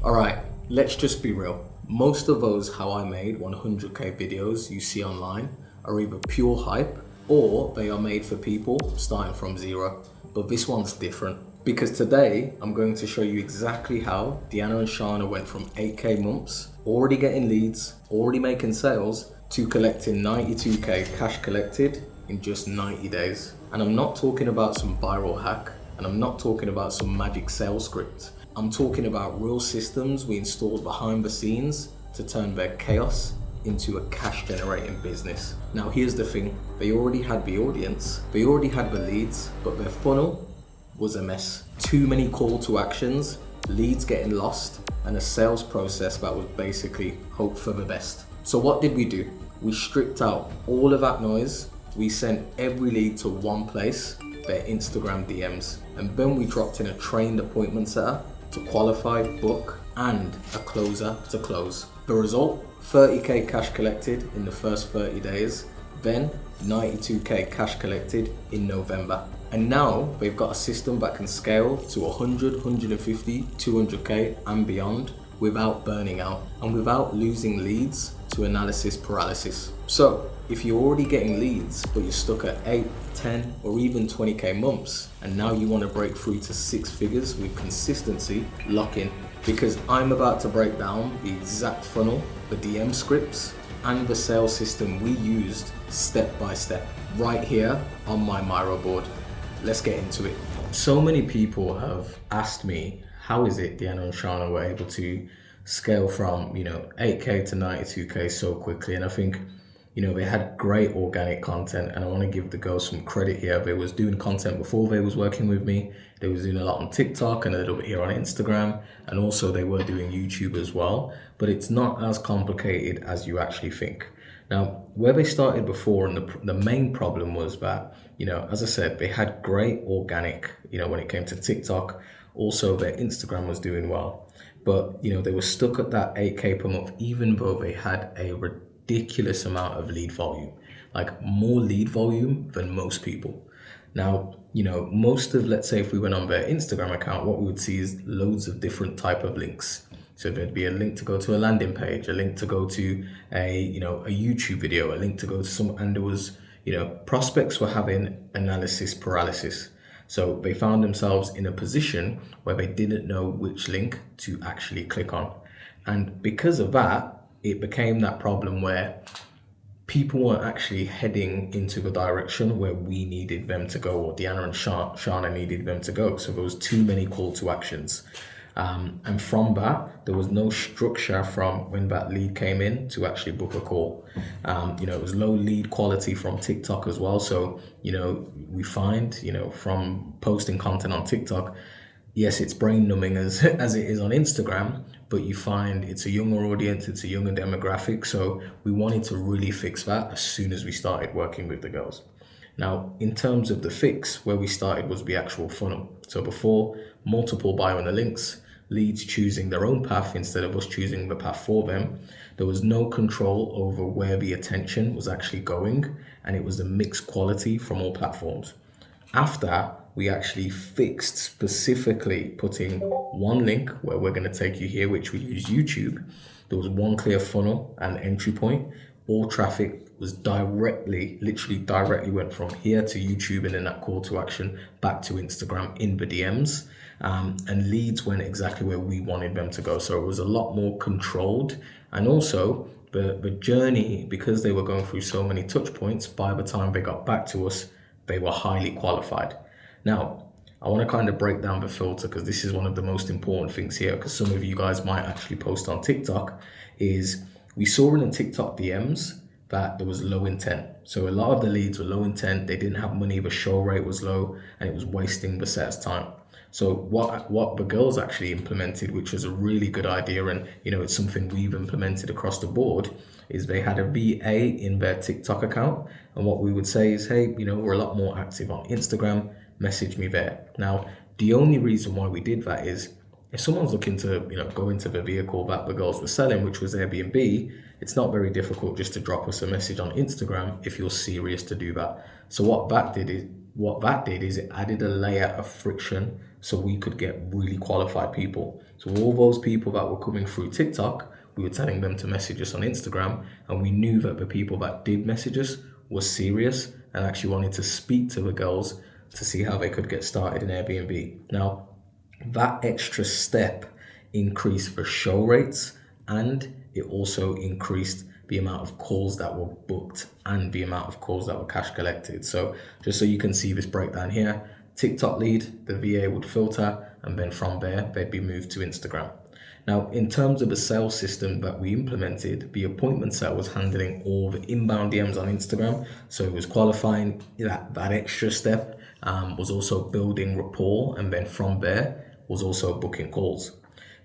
Alright, let's just be real. Most of those how I made 100k videos you see online are either pure hype or they are made for people starting from zero. But this one's different because today I'm going to show you exactly how Deanna and Sharna went from 8k months, already getting leads, already making sales, to collecting 92k cash collected in just 90 days. And I'm not talking about some viral hack, and I'm not talking about some magic sales script. I'm talking about real systems we installed behind the scenes to turn their chaos into a cash generating business. Now here's the thing, they already had the audience, they already had the leads, but their funnel was a mess. Too many call to actions, leads getting lost, and a sales process that was basically hope for the best. So what did we do? We stripped out all of that noise. We sent every lead to one place, their Instagram DMs. And then we dropped in a trained appointment setter to qualify, book, and a closer to close. The result, 30k cash collected in the first 30 days, then 92k cash collected in November. And now they've got a system that can scale to 100, 150, 200k and beyond without burning out and without losing leads to analysis paralysis. So if you're already getting leads, but you're stuck at 8, 10, or even 20k months, and now you want to break through to 6 figures with consistency, lock in. Because I'm about to break down the exact funnel, the DM scripts, and the sales system we used step by step, right here on my Miro board. Let's get into it. So many people have asked me, how is it Deanna and Sharna were able to scale from 8k to 92k so quickly? And I think they had great organic content, and I want to give the girls some credit here. They was doing content before they was working with me. They was doing a lot on TikTok and a little bit here on Instagram, and also they were doing YouTube as well, but it's not as complicated as you actually think. Now, where they started before, and the main problem was that, as I said, they had great organic, when it came to TikTok. Also, their Instagram was doing well, but they were stuck at that 8k per month, even though they had a ridiculous amount of lead volume, like more lead volume than most people. Now, most of, let's say if we went on their Instagram account, what we would see is loads of different type of links. So there'd be a link to go to a landing page, a link to go to a YouTube video, a link to go to some, and there was, prospects were having analysis paralysis. So they found themselves in a position where they didn't know which link to actually click on. And because of that, it became that problem where people weren't actually heading into the direction where we needed them to go, or Deanna and Sharna needed them to go. So there was too many call to actions. And from that, there was no structure from when that lead came in to actually book a call. It was low lead quality from TikTok as well. So, we find, from posting content on TikTok, yes, it's brain numbing as it is on Instagram, but you find it's a younger audience, it's a younger demographic. So we wanted to really fix that as soon as we started working with the girls. Now, in terms of the fix, where we started was the actual funnel. So before, multiple buy on the links, leads choosing their own path instead of us choosing the path for them. There was no control over where the attention was actually going, and it was a mixed quality from all platforms. After, we actually fixed specifically putting one link where we're going to take you here, which we use YouTube. There was one clear funnel and entry point. All traffic was literally directly went from here to YouTube, and then that call to action back to Instagram in the DMs. And leads went exactly where we wanted them to go. So it was a lot more controlled. And also the journey, because they were going through so many touch points, by the time they got back to us, they were highly qualified. Now, I want to kind of break down the filter, because this is one of the most important things here, because some of you guys might actually post on TikTok, is we saw in the TikTok DMs that there was low intent. So a lot of the leads were low intent, they didn't have money, the show rate was low, and it was wasting the set's time. So what the girls actually implemented, which was a really good idea, and it's something we've implemented across the board, is they had a VA in their TikTok account, and what we would say is, hey, we're a lot more active on Instagram, message me there. Now, the only reason why we did that is if someone's looking to go into the vehicle that the girls were selling, which was Airbnb, it's not very difficult just to drop us a message on Instagram if you're serious to do that. So what that did is it added a layer of friction so we could get really qualified people. So all those people that were coming through TikTok, we were telling them to message us on Instagram, and we knew that the people that did message us were serious and actually wanted to speak to the girls to see how they could get started in Airbnb. Now, that extra step increased the show rates, and it also increased the amount of calls that were booked and the amount of calls that were cash collected. So just so you can see this breakdown here, TikTok lead, the VA would filter, and then from there, they'd be moved to Instagram. Now, in terms of the sales system that we implemented, the appointment set was handling all the inbound DMs on Instagram. So it was qualifying that extra step, was also building rapport, and then from there was also booking calls.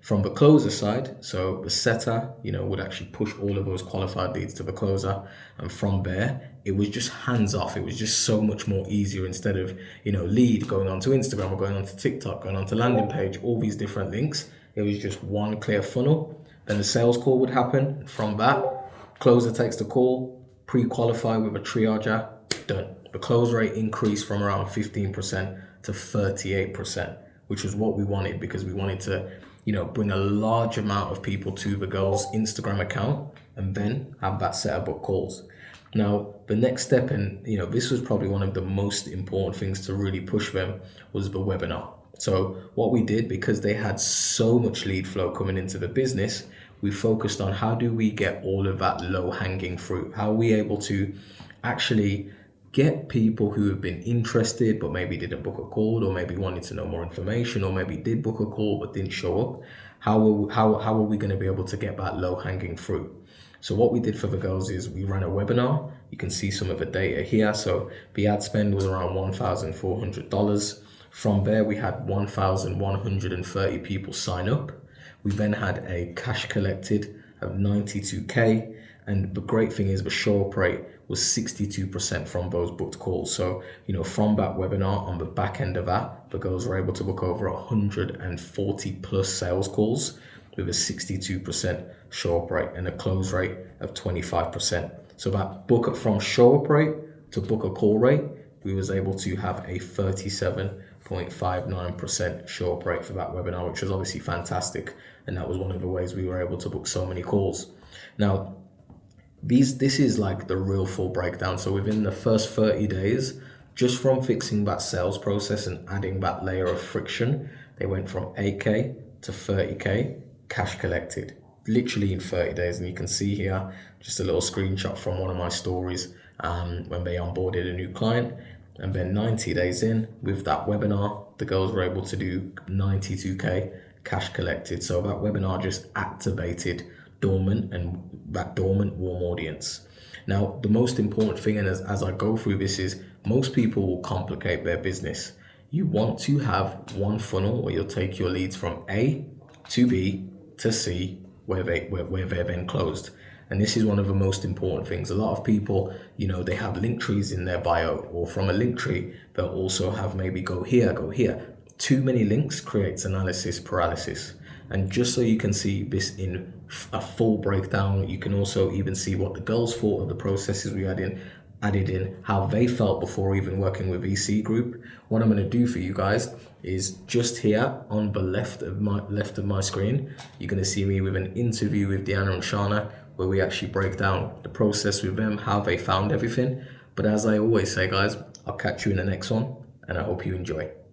From the closer side, so the setter, would actually push all of those qualified leads to the closer. And from there, it was just hands off. It was just so much more easier instead of, lead going onto Instagram or going onto TikTok, going onto landing page, all these different links. It was just one clear funnel. Then the sales call would happen. From that, closer takes the call, pre-qualify with a triager, done. The close rate increased from around 15% to 38%, which was what we wanted, because we wanted to bring a large amount of people to the girl's Instagram account and then have that set of book calls. Now, the next step, and this was probably one of the most important things to really push them, was the webinar. So what we did, because they had so much lead flow coming into the business, we focused on how do we get all of that low-hanging fruit? How are we able to actually get people who have been interested but maybe didn't book a call, or maybe wanted to know more information, or maybe did book a call but didn't show up? How are we going to be able to get that low-hanging fruit? So what we did for the girls is we ran a webinar. You can see some of the data here. So the ad spend was around $1,400. From there, we had 1,130 people sign up. We then had a cash collected of 92K. And the great thing is the show up rate was 62% from those booked calls. So, from that webinar, on the back end of that, the girls were able to book over 140 plus sales calls with a 62% show up rate and a close rate of 25%. So that book from show up rate to book a call rate, we was able to have a 37.59% show up rate for that webinar, which was obviously fantastic. And that was one of the ways we were able to book so many calls. Now, this is like the real full breakdown. So within the first 30 days, just from fixing that sales process and adding that layer of friction, they went from 8K to 30K cash collected, literally in 30 days. And you can see here just a little screenshot from one of my stories when they onboarded a new client. And then 90 days in with that webinar, the girls were able to do 92K cash collected. So that webinar just activated that dormant warm audience. Now, the most important thing, and as I go through this, is most people will complicate their business. You want to have one funnel where you'll take your leads from A to B to C, where they're then closed. And this is one of the most important things. A lot of people, they have link trees in their bio, or from a link tree, they'll also have maybe go here, go here. Too many links creates analysis paralysis. And just so you can see this in a full breakdown, you can also even see what the girls thought of the processes we added in, how they felt before even working with VC Group. What I'm going to do for you guys is just here on the left of my screen, you're going to see me with an interview with Deanna and Sharna, where we actually break down the process with them, how they found everything. But as I always say, guys, I'll catch you in the next one, and I hope you enjoy.